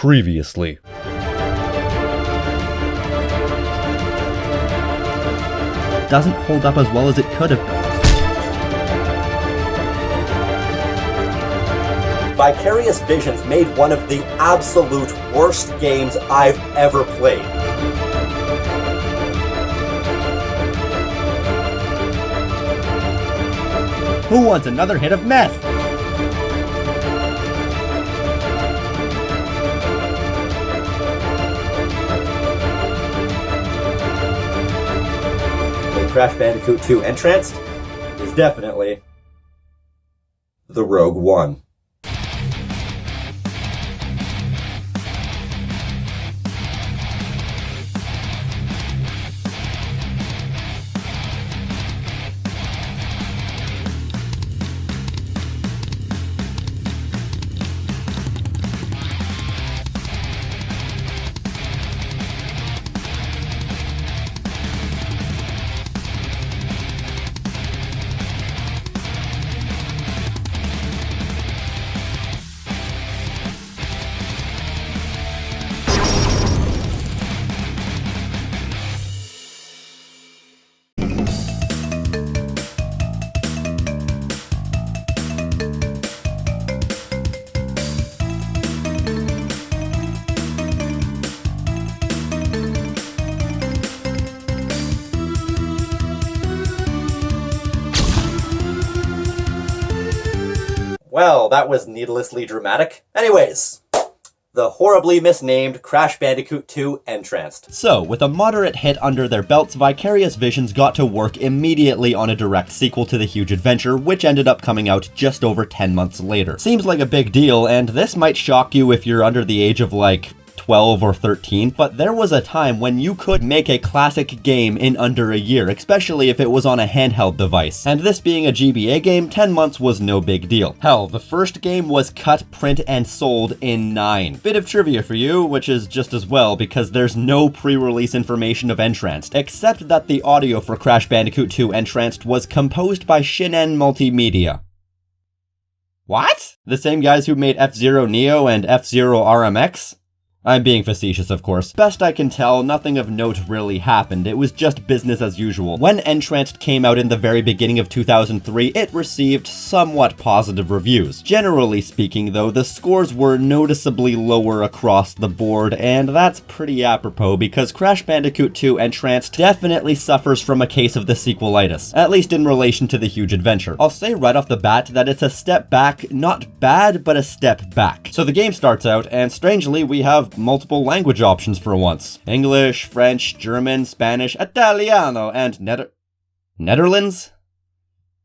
Previously. Doesn't hold up as well as it could have done. Vicarious Visions made one of the absolute worst games I've ever played. Who wants another hit of meth? Crash Bandicoot 2 N-Tranced is definitely the Rogue One. Well, that was needlessly dramatic. Anyways, the horribly misnamed Crash Bandicoot 2 N-Tranced. So, with a moderate hit under their belts, Vicarious Visions got to work immediately on a direct sequel to the huge adventure, which ended up coming out just over 10 months later. Seems like a big deal, and this might shock you if you're under the age of like 12 or 13, but there was a time when you could make a classic game in under a year, especially if it was on a handheld device. And this being a GBA game, 10 months was no big deal. Hell, the first game was cut, print, and sold in 9. Bit of trivia for you, which is just as well, because there's no pre-release information of N-Tranced, except that the audio for Crash Bandicoot 2 N-Tranced was composed by Shinen Multimedia. What? The same guys who made F-Zero Neo and F-Zero RMX? I'm being facetious, of course. Best I can tell, nothing of note really happened. It was just business as usual. When N-Tranced came out in the very beginning of 2003, it received somewhat positive reviews. Generally speaking, though, the scores were noticeably lower across the board, and that's pretty apropos because Crash Bandicoot 2 N-Tranced definitely suffers from a case of the sequelitis, at least in relation to the huge adventure. I'll say right off the bat that it's a step back, not bad, but a step back. So the game starts out, and strangely, we have multiple language options for once. English, French, German, Spanish, Italiano, and Netherlands?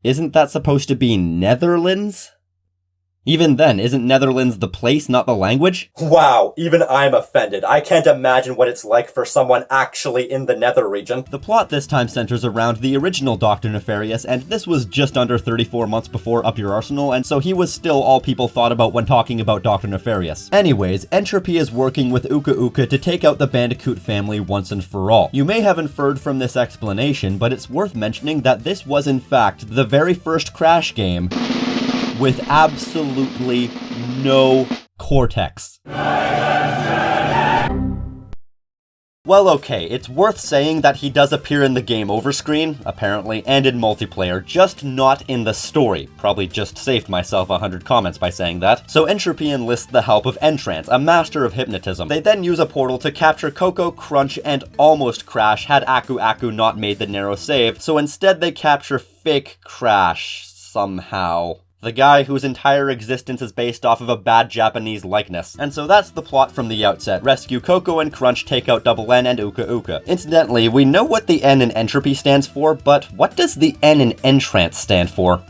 Isn't that supposed to be Netherlands? Even then, isn't Netherlands the place, not the language? Wow, even I'm offended. I can't imagine what it's like for someone actually in the Nether region. The plot this time centers around the original Dr. Nefarious, and this was just under 34 months before Up Your Arsenal, and so he was still all people thought about when talking about Dr. Nefarious. Anyways, Entropy is working with Uka Uka to take out the Bandicoot family once and for all. You may have inferred from this explanation, but it's worth mentioning that this was in fact the very first Crash game with absolutely no Cortex. Well, okay, it's worth saying that he does appear in the game over screen, apparently, and in multiplayer, just not in the story. Probably just saved myself 100 comments by saying that. So Entropy enlists the help of N-Tranced, a master of hypnotism. They then use a portal to capture Coco, Crunch, and almost Crash had Aku Aku not made the narrow save, so instead they capture fake Crash somehow. The guy whose entire existence is based off of a bad Japanese likeness. And so that's the plot from the outset. Rescue Coco and Crunch, take out Double N and Uka Uka. Incidentally, we know what the N in Entropy stands for, but what does the N in N-Tranced stand for?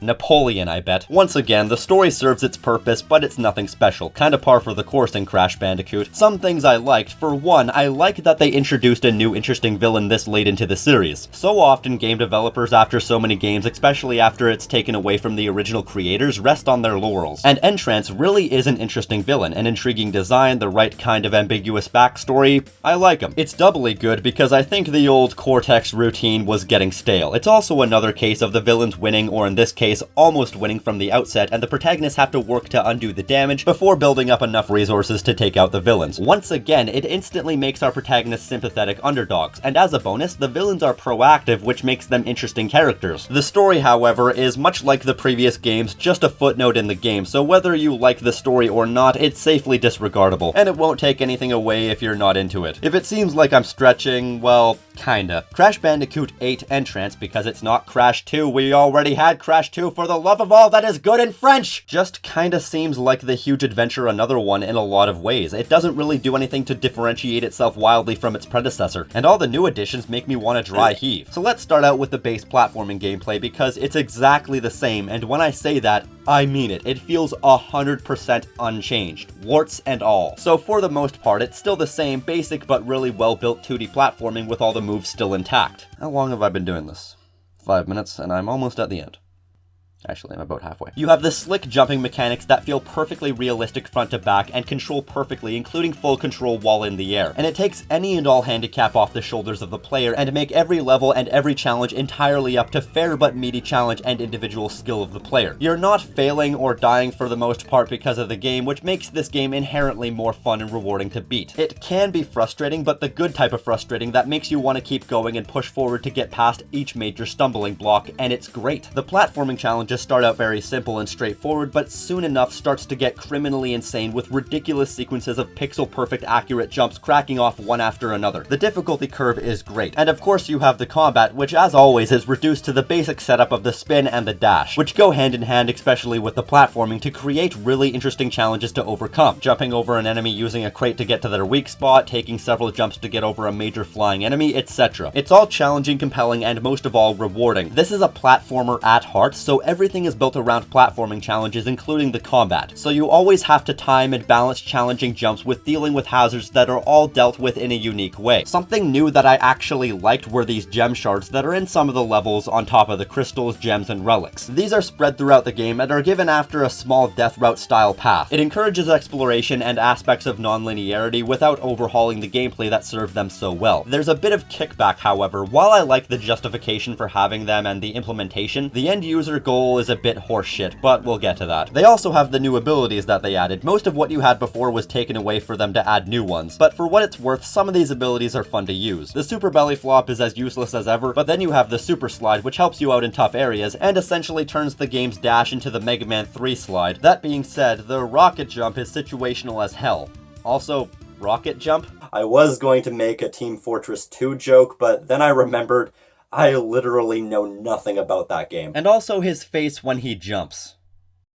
Napoleon, I bet. Once again, the story serves its purpose, but it's nothing special. Kinda par for the course in Crash Bandicoot. Some things I liked. For one, I like that they introduced a new interesting villain this late into the series. So often, game developers after so many games, especially after it's taken away from the original creators, rest on their laurels. And N-Tranced really is an interesting villain, an intriguing design, the right kind of ambiguous backstory. I like him. It's doubly good because I think the old Cortex routine was getting stale. It's also another case of the villains winning, or in this case, base, almost winning from the outset, and the protagonists have to work to undo the damage before building up enough resources to take out the villains. Once again, it instantly makes our protagonists sympathetic underdogs, and as a bonus, the villains are proactive, which makes them interesting characters. The story, however, is much like the previous games, just a footnote in the game, so whether you like the story or not, it's safely disregardable, and it won't take anything away if you're not into it. If it seems like I'm stretching, well, kinda. Crash Bandicoot 8 N-Tranced, because it's not Crash 2, we already had Crash 2 for the love of all that is good in French! Just kinda seems like the huge adventure another one in a lot of ways. It doesn't really do anything to differentiate itself wildly from its predecessor, and all the new additions make me want to dry heave. So let's start out with the base platforming gameplay, because it's exactly the same, and when I say that, I mean it. It feels 100% unchanged, warts and all. So for the most part, it's still the same basic but really well-built 2D platforming with all the moves still intact. How long have I been doing this? 5 minutes, and I'm almost at the end. Actually, I'm about halfway. You have the slick jumping mechanics that feel perfectly realistic front to back and control perfectly, including full control while in the air. And it takes any and all handicap off the shoulders of the player and make every level and every challenge entirely up to fair but meaty challenge and individual skill of the player. You're not failing or dying for the most part because of the game, which makes this game inherently more fun and rewarding to beat. It can be frustrating, but the good type of frustrating that makes you want to keep going and push forward to get past each major stumbling block, and it's great. The platforming challenges start out very simple and straightforward, but soon enough starts to get criminally insane with ridiculous sequences of pixel-perfect accurate jumps cracking off one after another. The difficulty curve is great, and of course you have the combat, which as always is reduced to the basic setup of the spin and the dash, which go hand in hand, especially with the platforming, to create really interesting challenges to overcome. Jumping over an enemy using a crate to get to their weak spot, taking several jumps to get over a major flying enemy, etc. It's all challenging, compelling, and most of all rewarding. This is a platformer at heart, so everything is built around platforming challenges, including the combat. So you always have to time and balance challenging jumps with dealing with hazards that are all dealt with in a unique way. Something new that I actually liked were these gem shards that are in some of the levels on top of the crystals, gems, and relics. These are spread throughout the game and are given after a small death route style path. It encourages exploration and aspects of non-linearity without overhauling the gameplay that served them so well. There's a bit of kickback, however. While I like the justification for having them and the implementation, the end user goal is a bit horseshit, but we'll get to that. They also have the new abilities that they added. Most of what you had before was taken away for them to add new ones, but for what it's worth, some of these abilities are fun to use. The super belly flop is as useless as ever, but then you have the super slide, which helps you out in tough areas, and essentially turns the game's dash into the Mega Man 3 slide. That being said, the rocket jump is situational as hell. Also, rocket jump? I was going to make a Team Fortress 2 joke, but then I remembered I literally know nothing about that game. And also his face when he jumps.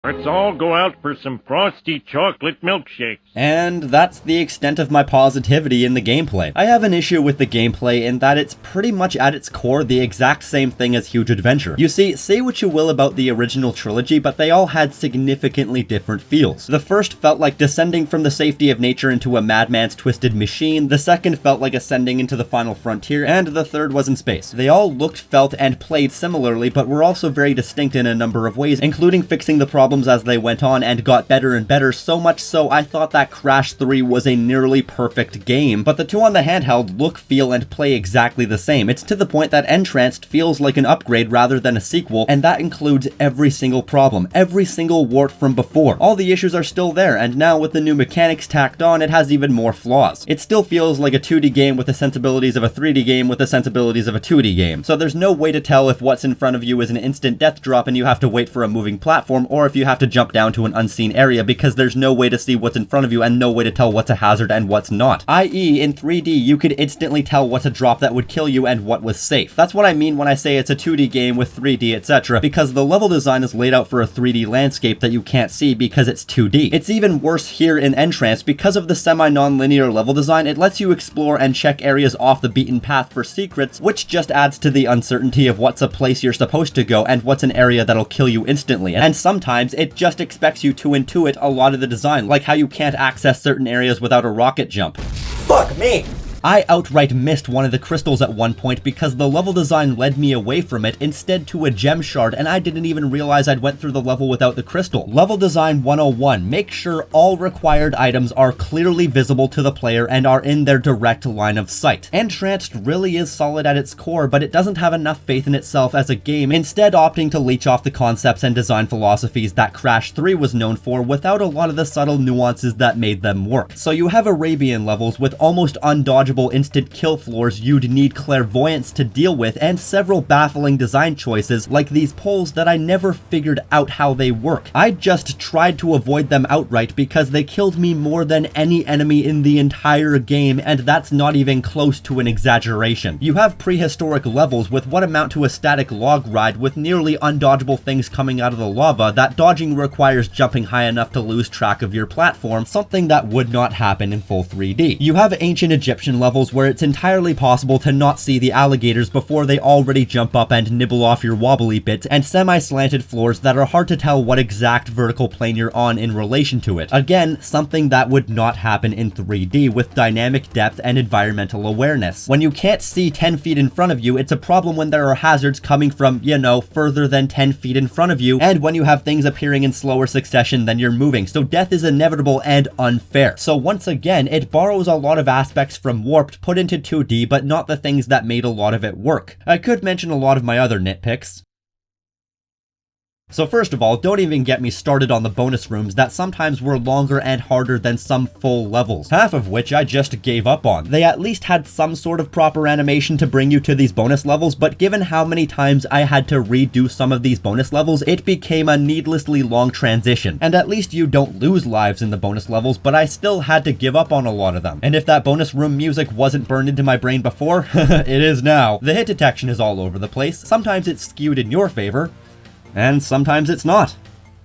Let's all go out for some frosty chocolate milkshakes. And that's the extent of my positivity in the gameplay. I have an issue with the gameplay in that it's pretty much at its core the exact same thing as Huge Adventure. You see, say what you will about the original trilogy, but they all had significantly different feels. The first felt like descending from the safety of nature into a madman's twisted machine, the second felt like ascending into the final frontier, and the third was in space. They all looked, felt, and played similarly, but were also very distinct in a number of ways, including fixing the problems as they went on and got better and better, so much so I thought that Crash 3 was a nearly perfect game. But the two on the handheld look, feel, and play exactly the same. It's to the point that N-Tranced feels like an upgrade rather than a sequel, and that includes every single problem, every single wart from before. All the issues are still there, and now with the new mechanics tacked on, it has even more flaws. It still feels like a 2D game with the sensibilities of a 3D game with the sensibilities of a 2D game. So there's no way to tell if what's in front of you is an instant death drop and you have to wait for a moving platform, or if you have to jump down to an unseen area, because there's no way to see what's in front of you and no way to tell what's a hazard and what's not. I.e., in 3D, you could instantly tell what's a drop that would kill you and what was safe. That's what I mean when I say it's a 2D game with 3D, etc., because the level design is laid out for a 3D landscape that you can't see because it's 2D. It's even worse here in N-Tranced. Because of the semi-non-linear level design, it lets you explore and check areas off the beaten path for secrets, which just adds to the uncertainty of what's a place you're supposed to go and what's an area that'll kill you instantly. And sometimes it just expects you to intuit a lot of the design, like how you can't access certain areas without a rocket jump. Fuck me! I outright missed one of the crystals at one point because the level design led me away from it instead to a gem shard, and I didn't even realize I'd went through the level without the crystal. Level design 101. Make sure all required items are clearly visible to the player and are in their direct line of sight. N-Tranced really is solid at its core, but it doesn't have enough faith in itself as a game, instead opting to leech off the concepts and design philosophies that Crash 3 was known for without a lot of the subtle nuances that made them work. So you have Arabian levels with almost undodgeable instant kill floors you'd need clairvoyance to deal with, and several baffling design choices like these poles that I never figured out how they work. I just tried to avoid them outright because they killed me more than any enemy in the entire game, and that's not even close to an exaggeration. You have prehistoric levels with what amount to a static log ride with nearly undodgeable things coming out of the lava that dodging requires jumping high enough to lose track of your platform, something that would not happen in full 3D. You have ancient Egyptian levels where it's entirely possible to not see the alligators before they already jump up and nibble off your wobbly bits, and semi-slanted floors that are hard to tell what exact vertical plane you're on in relation to it. Again, something that would not happen in 3D with dynamic depth and environmental awareness. When you can't see 10 feet in front of you, it's a problem when there are hazards coming from, you know, further than 10 feet in front of you, and when you have things appearing in slower succession than you're moving, so death is inevitable and unfair. So once again, it borrows a lot of aspects from Warped put into 2D, but not the things that made a lot of it work. I could mention a lot of my other nitpicks. So first of all, don't even get me started on the bonus rooms that sometimes were longer and harder than some full levels, half of which I just gave up on. They at least had some sort of proper animation to bring you to these bonus levels, but given how many times I had to redo some of these bonus levels, it became a needlessly long transition. And at least you don't lose lives in the bonus levels, but I still had to give up on a lot of them. And if that bonus room music wasn't burned into my brain before, it is now. The hit detection is all over the place. Sometimes it's skewed in your favor, and sometimes it's not.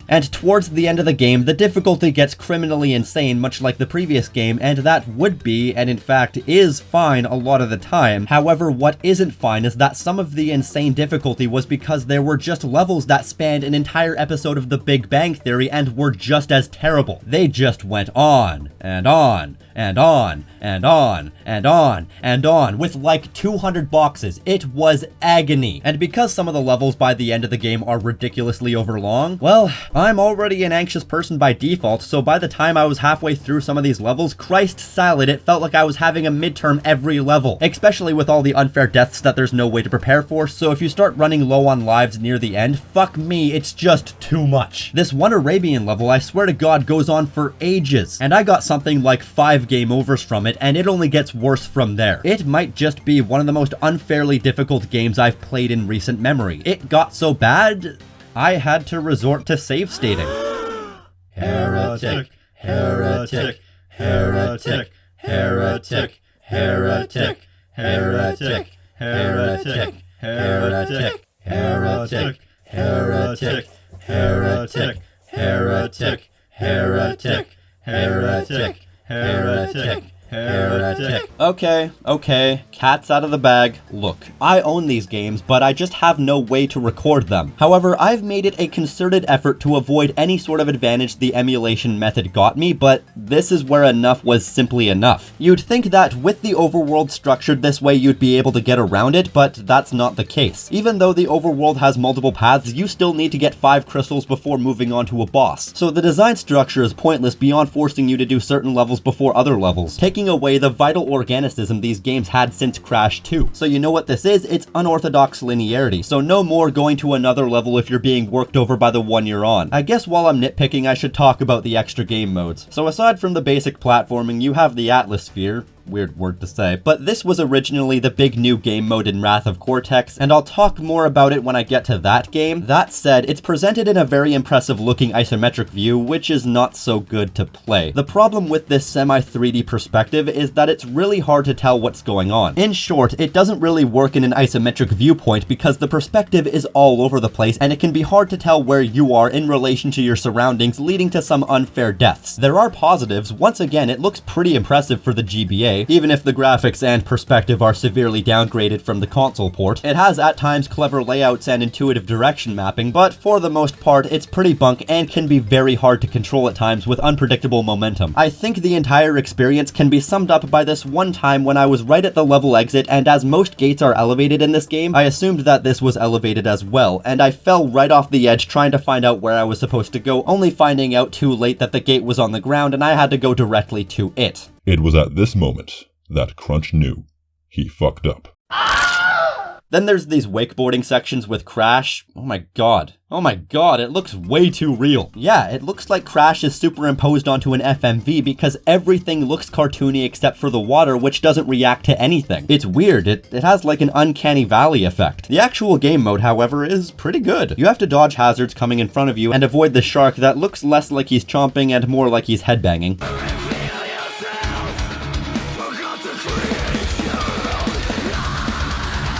And towards the end of the game, the difficulty gets criminally insane, much like the previous game, and that would be, and in fact is, fine a lot of the time. However, what isn't fine is that some of the insane difficulty was because there were just levels that spanned an entire episode of The Big Bang Theory and were just as terrible. They just went on, and on, and on, and on, and on, and on, with like 200 boxes. It was agony. And because some of the levels by the end of the game are ridiculously overlong, well, I'm already an anxious person by default, so by the time I was halfway through some of these levels, Christ salad, it felt like I was having a midterm every level, especially with all the unfair deaths that there's no way to prepare for, so if you start running low on lives near the end, fuck me, it's just too much. This one Arabian level, I swear to God, goes on for ages, and I got something like 5 game overs from it, and it only gets worse from there. It might just be one of the most unfairly difficult games I've played in recent memory. It got so bad, I had to resort to save stating. Heretic, heretic, heretic, heretic, heretic, heretic, heretic, heretic, heretic, heretic, heretic, heretic, heretic, heretic, heretic, heretic. Okay, cat's out of the bag. Look, I own these games, but I just have no way to record them. However, I've made it a concerted effort to avoid any sort of advantage the emulation method got me, but this is where enough was simply enough. You'd think that with the overworld structured this way you'd be able to get around it, but that's not the case. Even though the overworld has multiple paths, you still need to get 5 crystals before moving on to a boss. So the design structure is pointless beyond forcing you to do certain levels before other levels, taking away the vital organicism these games had since Crash 2. So you know what this is? It's unorthodox linearity, so no more going to another level if you're being worked over by the one you're on. I guess while I'm nitpicking, I should talk about the extra game modes. So aside from the basic platforming, you have the Atmosphere. Weird word to say, but this was originally the big new game mode in Wrath of Cortex, and I'll talk more about it when I get to that game. That said, it's presented in a very impressive looking isometric view, which is not so good to play. The problem with this semi-3D perspective is that it's really hard to tell what's going on. In short, it doesn't really work in an isometric viewpoint because the perspective is all over the place, and it can be hard to tell where you are in relation to your surroundings, leading to some unfair deaths. There are positives. Once again, it looks pretty impressive for the GBA. okay, even if the graphics and perspective are severely downgraded from the console port. It has at times clever layouts and intuitive direction mapping, but for the most part, it's pretty bunk and can be very hard to control at times with unpredictable momentum. I think the entire experience can be summed up by this one time when I was right at the level exit, and as most gates are elevated in this game, I assumed that this was elevated as well, and I fell right off the edge trying to find out where I was supposed to go, only finding out too late that the gate was on the ground and I had to go directly to it. It was at this moment that Crunch knew he fucked up. Then there's these wakeboarding sections with Crash. Oh my god, it looks way too real. Yeah, it looks like Crash is superimposed onto an FMV because everything looks cartoony except for the water, which doesn't react to anything. It's weird, it has like an uncanny valley effect. The actual game mode, however, is pretty good. You have to dodge hazards coming in front of you and avoid the shark that looks less like he's chomping and more like he's headbanging.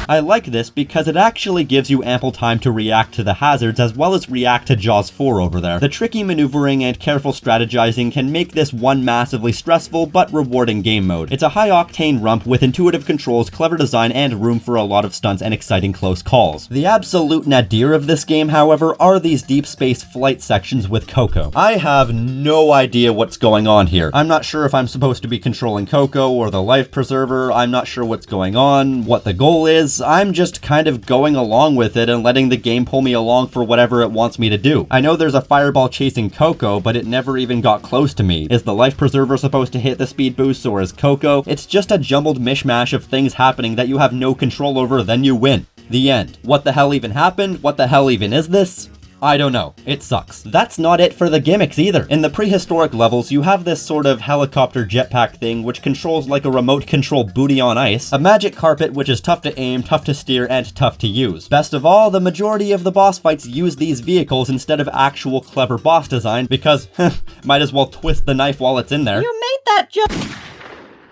I like this because it actually gives you ample time to react to the hazards as well as react to Jaws 4 over there. The tricky maneuvering and careful strategizing can make this one massively stressful but rewarding game mode. It's a high-octane rump with intuitive controls, clever design, and room for a lot of stunts and exciting close calls. The absolute nadir of this game, however, are these deep space flight sections with Coco. I have no idea what's going on here. I'm not sure if I'm supposed to be controlling Coco or the life preserver. I'm not sure what's going on, what the goal is. I'm just kind of going along with it and letting the game pull me along for whatever it wants me to do. I know there's a fireball chasing Coco, but it never even got close to me. Is the life preserver supposed to hit the speed boost, or is Coco? It's just a jumbled mishmash of things happening that you have no control over, then you win. The end. What the hell even happened? What the hell even is this? I don't know. It sucks. That's not it for the gimmicks either. In the prehistoric levels, you have this sort of helicopter jetpack thing which controls like a remote control booty on ice, a magic carpet which is tough to aim, tough to steer, and tough to use. Best of all, the majority of the boss fights use these vehicles instead of actual clever boss design because, might as well twist the knife while it's in there. You made that joke!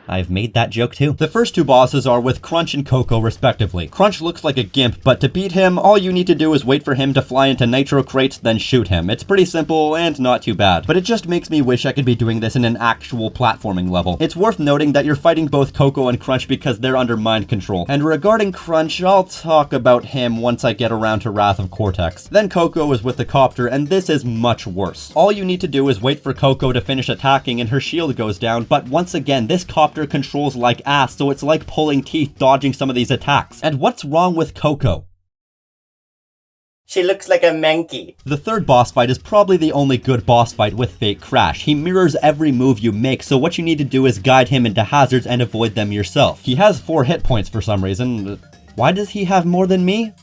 I've made that joke too. The first two bosses are with Crunch and Coco respectively. Crunch looks like a gimp, but to beat him, all you need to do is wait for him to fly into nitro crates, then shoot him. It's pretty simple and not too bad, but it just makes me wish I could be doing this in an actual platforming level. It's worth noting that you're fighting both Coco and Crunch because they're under mind control. And regarding Crunch, I'll talk about him once I get around to Wrath of Cortex. Then Coco is with the copter, and this is much worse. All you need to do is wait for Coco to finish attacking and her shield goes down, but once again, this copter controls like ass, so it's like pulling teeth dodging some of these attacks. And what's wrong with Coco? She looks like a monkey. The third boss fight is probably the only good boss fight with Fake Crash. He mirrors every move you make, so what you need to do is guide him into hazards and avoid them yourself. He has 4 hit points for some reason. Why does he have more than me?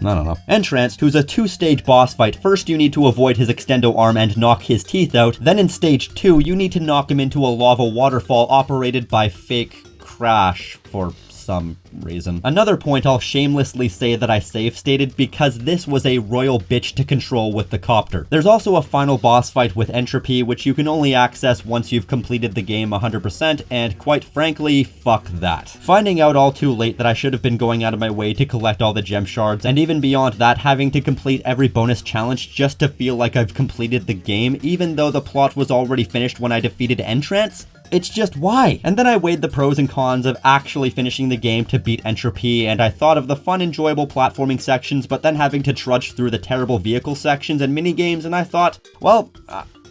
I don't know. N-Tranced, who's a 2-stage boss fight. First, you need to avoid his extendo arm and knock his teeth out. Then in stage 2, you need to knock him into a lava waterfall operated by Fake Crash for some reason. Another point I'll shamelessly say that I save stated because this was a royal bitch to control with the copter. There's also a final boss fight with Entropy, which you can only access once you've completed the game 100%, and quite frankly, fuck that. Finding out all too late that I should have been going out of my way to collect all the gem shards, and even beyond that, having to complete every bonus challenge just to feel like I've completed the game, even though the plot was already finished when I defeated N-Tranced? It's just why? And then I weighed the pros and cons of actually finishing the game to beat Entropy, and I thought of the fun, enjoyable platforming sections, but then having to trudge through the terrible vehicle sections and minigames, and I thought, well,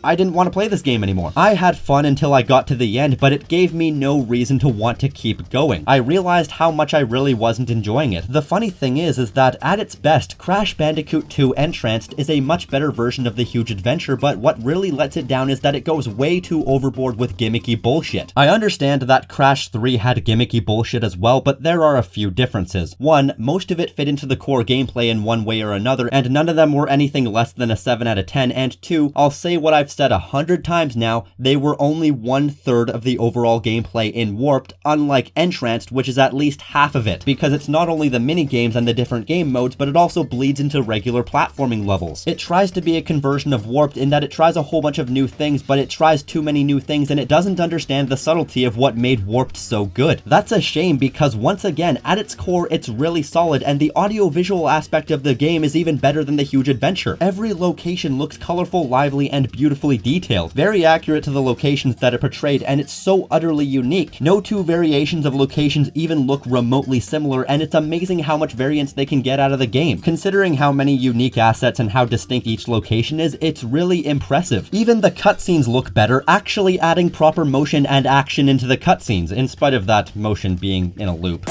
I didn't want to play this game anymore. I had fun until I got to the end, but it gave me no reason to want to keep going. I realized how much I really wasn't enjoying it. The funny thing is that at its best, Crash Bandicoot 2 N-Tranced is a much better version of the huge adventure, but what really lets it down is that it goes way too overboard with gimmicky bullshit. I understand that Crash 3 had gimmicky bullshit as well, but there are a few differences. One, most of it fit into the core gameplay in one way or another, and none of them were anything less than a 7 out of 10, and two, I'll say what I've said 100 times now, they were only 1/3 of the overall gameplay in Warped, unlike N-Tranced, which is at least half of it, because it's not only the mini-games and the different game modes, but it also bleeds into regular platforming levels. It tries to be a conversion of Warped in that it tries a whole bunch of new things, but it tries too many new things and it doesn't understand the subtlety of what made Warped so good. That's a shame because once again, at its core, it's really solid, and the audio-visual aspect of the game is even better than the huge adventure. Every location looks colorful, lively, and beautiful beautifully detailed, very accurate to the locations that it portrayed, and it's so utterly unique. No two variations of locations even look remotely similar, and it's amazing how much variance they can get out of the game. Considering how many unique assets and how distinct each location is, it's really impressive. Even the cutscenes look better, actually adding proper motion and action into the cutscenes, in spite of that motion being in a loop.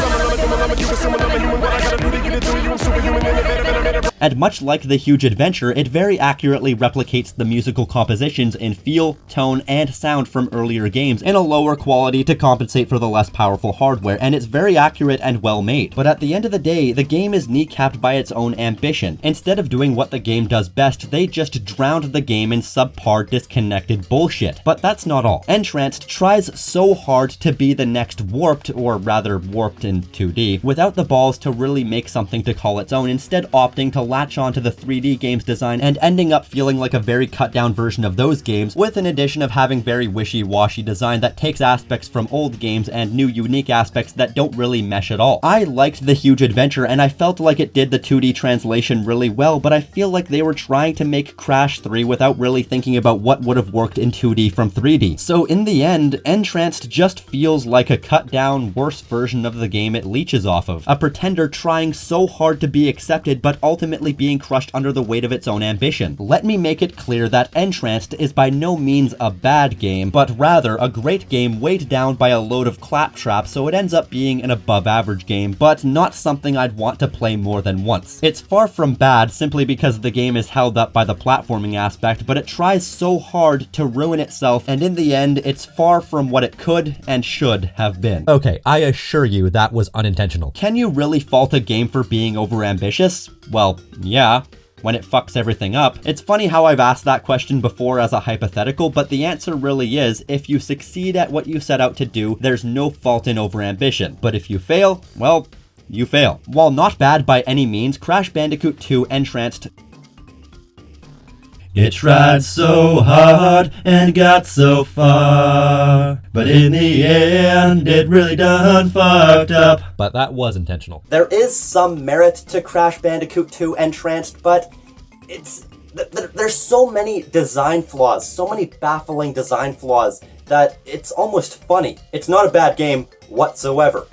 And much like The Huge Adventure, it very accurately replicates the musical compositions in feel, tone, and sound from earlier games in a lower quality to compensate for the less powerful hardware, and it's very accurate and well made. But at the end of the day, the game is kneecapped by its own ambition. Instead of doing what the game does best, they just drowned the game in subpar, disconnected bullshit. But that's not all. N-Tranced tries so hard to be the next Warped, or rather Warped in 2D, without the balls to really make something to call its own, instead opting to latch onto the 3D game's design and ending up feeling like a very cut down version of those games, with an addition of having very wishy-washy design that takes aspects from old games and new unique aspects that don't really mesh at all. I liked The Huge Adventure and I felt like it did the 2D translation really well, but I feel like they were trying to make Crash 3 without really thinking about what would have worked in 2D from 3D. So in the end, N-Tranced just feels like a cut down, worse version of the game it leeches off of. A pretender trying so hard to be accepted, but ultimately being crushed under the weight of its own ambition. Let me make it clear that N-Tranced is by no means a bad game, but rather a great game weighed down by a load of claptrap, so it ends up being an above average game, but not something I'd want to play more than once. It's far from bad simply because the game is held up by the platforming aspect, but it tries so hard to ruin itself, and in the end, it's far from what it could and should have been. Okay, I assure you that was unintentional. Can you really fault a game for being overambitious? Well, yeah, when it fucks everything up. It's funny how I've asked that question before as a hypothetical, but the answer really is, if you succeed at what you set out to do, there's no fault in overambition. But if you fail, well, you fail. While not bad by any means, Crash Bandicoot 2 N-Tranced it tried so hard and got so far, but in the end it really done fucked up. But that was intentional. There is some merit to Crash Bandicoot 2 N-Tranced, but there's so many design flaws, so many baffling design flaws, that it's almost funny. It's not a bad game whatsoever.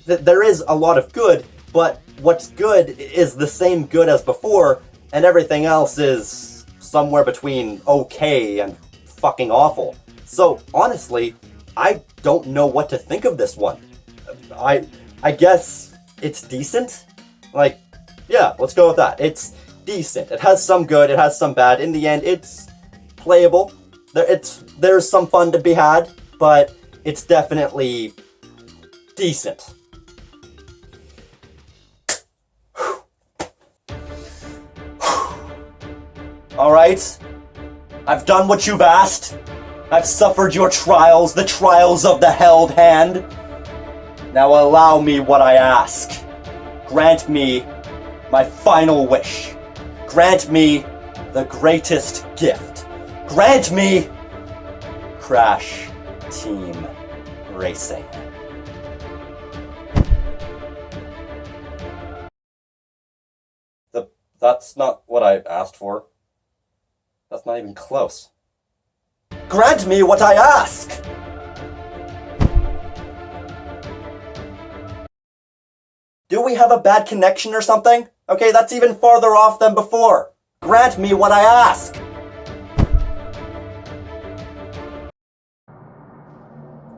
There is a lot of good, but what's good is the same good as before, and everything else is somewhere between okay and fucking awful. So honestly, I don't know what to think of this one. I guess it's decent. Like, yeah, let's go with that. It's decent. It has some good, it has some bad. In the end, it's playable. There's some fun to be had, but it's definitely decent. Alright, I've done what you've asked. I've suffered your trials, the trials of the held hand. Now allow me what I ask. Grant me my final wish. Grant me the greatest gift. Grant me Crash Team Racing. That's not what I asked for. That's not even close. Grant me what I ask! Do we have a bad connection or something? Okay, that's even farther off than before. Grant me what I ask!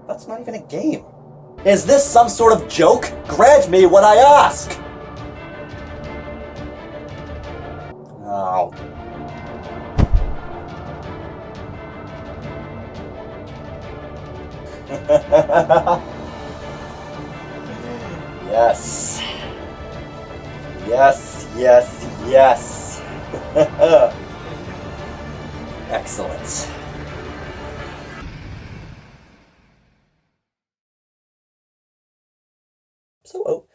That's not even a game. Is this some sort of joke? Grant me what I ask! Oh. Yes. Yes, yes, yes. Excellent. So,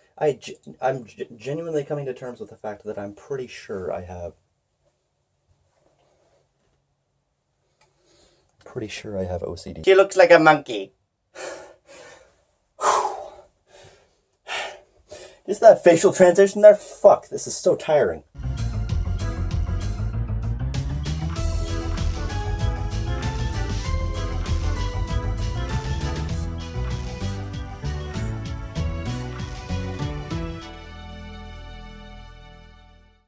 I'm genuinely coming to terms with the fact that I'm pretty sure I have OCD. She looks like a monkey. Is that facial transition there? Fuck, this is so tiring.